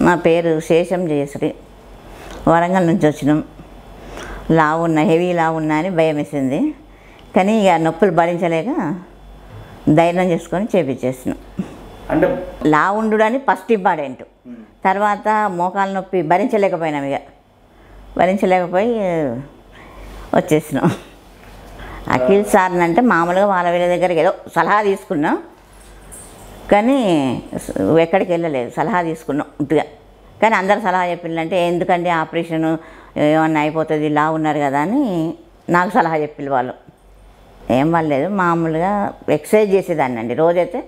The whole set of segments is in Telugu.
నా పేరు శేషం జయశ్రీ. వరంగల్ నుంచి వచ్చినాం. హెవీ లావు ఉన్నా అని భయం వేసింది. కానీ ఇక నొప్పులు భరించలేక ధైర్యం చేసుకొని చేపించేసినాం. అంటే లావు ఉండుడని ఫస్ట్ ఇంపార్టెంట్. తర్వాత మోకాల నొప్పి భరించలేకపోయినాం. భరించలేకపోయి వచ్చేసినాం. అఖిల్ సార్ని అంటే మామూలుగా వాళ్ళ వీళ్ళ దగ్గరికి ఏదో సలహా తీసుకున్నాం, కానీ ఎక్కడికి వెళ్ళలేదు. సలహా తీసుకున్నాం ఉట్టిగా. కానీ అందరు సలహా చెప్పిందంటే ఎందుకంటే ఆపరేషన్ ఏమన్నా అయిపోతుంది, లావు ఉన్నారు కదా అని నాకు సలహా చెప్పిల్లు వాళ్ళు. ఏం పర్లేదు, మామూలుగా ఎక్సర్సైజ్ చేసేదాన్ని అండి. రోజైతే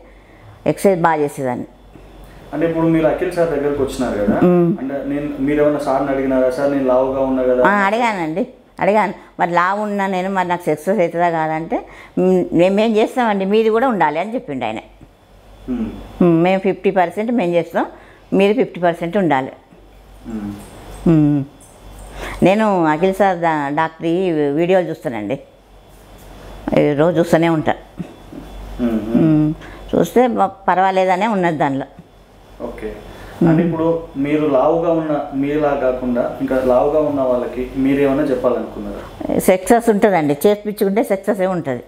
ఎక్సర్సైజ్ బాగా చేసేదాన్ని. అంటే ఇప్పుడు మీరు అఖిల్ సార్ దగ్గరకు వచ్చినారు కదా, అంటే మీరు ఏమన్నా సార్ని అడిగినారా? సార్ నేను లావుగా ఉన్నా కదా. అడిగాను. మరి లావు ఉన్నా నేను, మరి నాకు ఎక్సర్సైజ్ అవుతుందా కాదంటే మేమేం చేస్తామండి, మీది కూడా ఉండాలి అని చెప్పిండు ఆయన. మేము 50% మేము చేస్తాం, మీరు 50% ఉండాలి. నేను అఖిల్ సార్ డాక్టర్ వీడియోలు చూస్తానండి, రోజు చూస్తూనే ఉంటా. చూస్తే పర్వాలేదనే ఉన్నది దానిలో. ఓకే. అంటే ఇప్పుడు మీరు లావుగా ఉన్న మీలా కాకుండా ఇంకా లావుగా ఉన్న వాళ్ళకి మీరు ఏమైనా చెప్పాలనుకున్నారా? సక్సెస్ ఉంటుందండి, చేపించుకుంటే సక్సెస్ ఉంటుంది.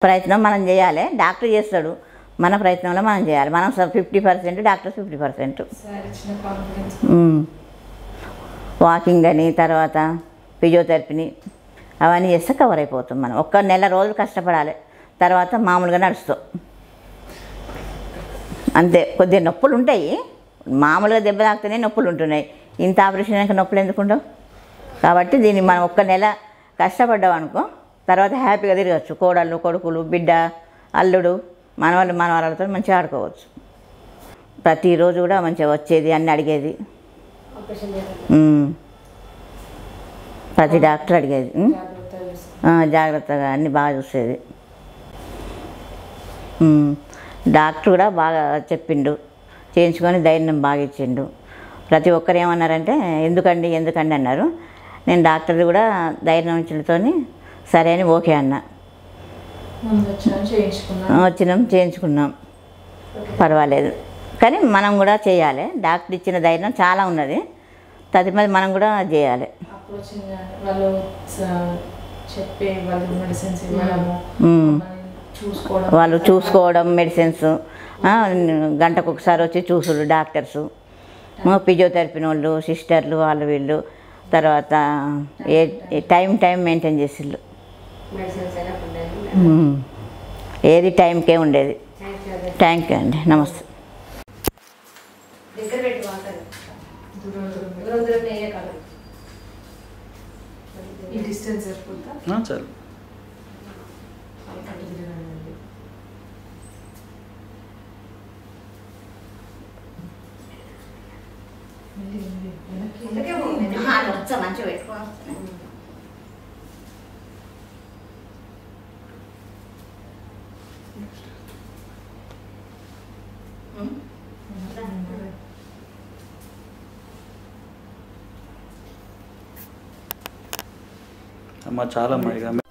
ప్రయత్నం మనం చేయాలి. డాక్టర్ చేస్తాడు, మన ప్రయత్నంలో మనం చేయాలి. మనం 50%, డాక్టర్ 50%. వాకింగ్ అని, తర్వాత ఫిజియోథెరపీని అవన్నీ చేస్తే కవర్ అయిపోతాం. మనం ఒక్క నెల రోజులు కష్టపడాలి, తర్వాత మామూలుగా నడుస్తాం అంతే. కొద్దిగా నొప్పులు ఉంటాయి, మామూలుగా దెబ్బ తాకితేనే నొప్పులు ఉంటున్నాయి. ఇంత ఆపరేషన్ అయినాక నొప్పులు ఎందుకు ఉండవు? కాబట్టి దీన్ని మనం ఒక్క నెల కష్టపడ్డాం అనుకో, తర్వాత హ్యాపీగా తిరగచ్చు. కోడళ్ళు, కొడుకులు, బిడ్డ, అల్లుడు, మనవాళ్ళతో మంచిగా ఆడుకోవచ్చు. ప్రతిరోజు కూడా మంచిగా వచ్చేది, అన్నీ అడిగేది. ప్రతి డాక్టర్ అడిగేది, జాగ్రత్తగా అన్నీ బాగా చూసేది. డాక్టర్ కూడా బాగా చెప్పిండు, చేయించుకొని ధైర్యం బాగా ఇచ్చిండు. ప్రతి ఒక్కరు ఏమన్నారంటే ఎందుకండి అన్నారు. నేను డాక్టర్ కూడా ధైర్యం ఇచ్చులతో సరే అని ఓకే అన్నా. వచ్చినాం, చేయించుకున్నాం, పర్వాలేదు. కానీ మనం కూడా చేయాలి. డాక్టర్ ఇచ్చిన ధైర్యం చాలా ఉన్నది, తదుపరి మనం కూడా చేయాలి. వాళ్ళు చూసుకోవడం, మెడిసిన్స్ గంటకు ఒకసారి వచ్చి చూసుడు డాక్టర్సు, ఫిజియోథెరపీ వాళ్ళు, సిస్టర్లు, వాళ్ళు వీళ్ళు. తర్వాత టైం మెయింటైన్ చేసిళ్ళు, ఏది టైంకే ఉండేది. థ్యాంక్ యూ అండి, నమస్తే. చాలు. మంచిగా పెట్టుకోవాలి. అమ్మ చాలా అమ్మాయిగా